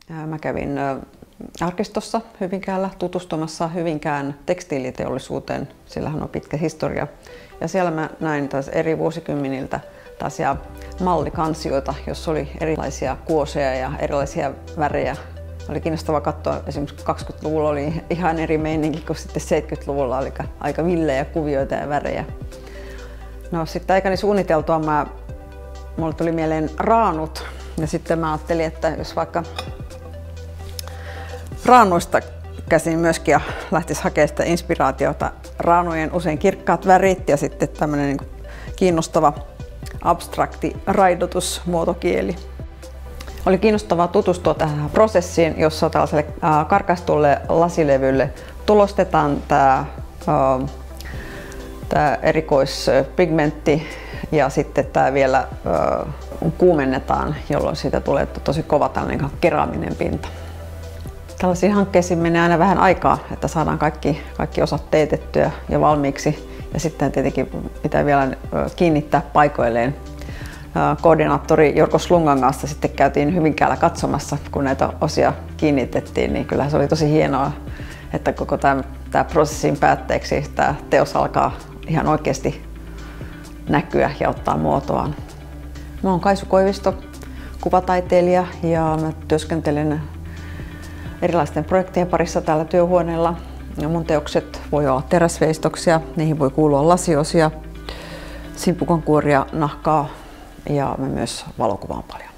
Mä kävin arkistossa Hyvinkäällä tutustumassa Hyvinkään tekstiiliteollisuuteen. Sillähän on pitkä historia. Ja siellä mä näin taas eri vuosikymmeniltä tällaisia mallikansioita, jossa oli erilaisia kuoseja ja erilaisia värejä. Oli kiinnostavaa katsoa, esimerkiksi 20-luvulla oli ihan eri meininki kuin sitten 70-luvulla, oli aika villejä kuvioita ja värejä. No sitten aikani suunniteltua mulle tuli mieleen raanut ja sitten mä ajattelin, että jos vaikka raanuista käsin myöskin ja lähtisi hakemaan sitä inspiraatiota. Raanujen usein kirkkaat värit ja sitten tämmöinen niin kiinnostava abstrakti raidotusmuotokieli. Oli kiinnostavaa tutustua tähän prosessiin, jossa tällaiselle karkaistulle lasilevylle tulostetaan tämä erikoispigmentti ja sitten tämä vielä kuumennetaan, jolloin siitä tulee tosi kova tällainen keraaminen pinta. Tällaisiin hankkeisiin menee aina vähän aikaa, että saadaan kaikki osat teetettyä ja valmiiksi. Ja sitten tietenkin pitää vielä kiinnittää paikoilleen. Koordinaattori Jorgo Slungan kanssa sitten käytiin Hyvinkäällä katsomassa, kun näitä osia kiinnitettiin, niin kyllähän se oli tosi hienoa, että koko tämä prosessin päätteeksi tämä teos alkaa ihan oikeasti näkyä ja ottaa muotoaan. Mä oon Kaisu Koivisto, kuvataiteilija, ja mä työskentelen erilaisten projektien parissa täällä työhuoneella. Ja mun teokset voi olla teräsveistoksia, niihin voi kuulua lasiosia, simpukonkuoria, nahkaa ja mä myös valokuvaan paljon.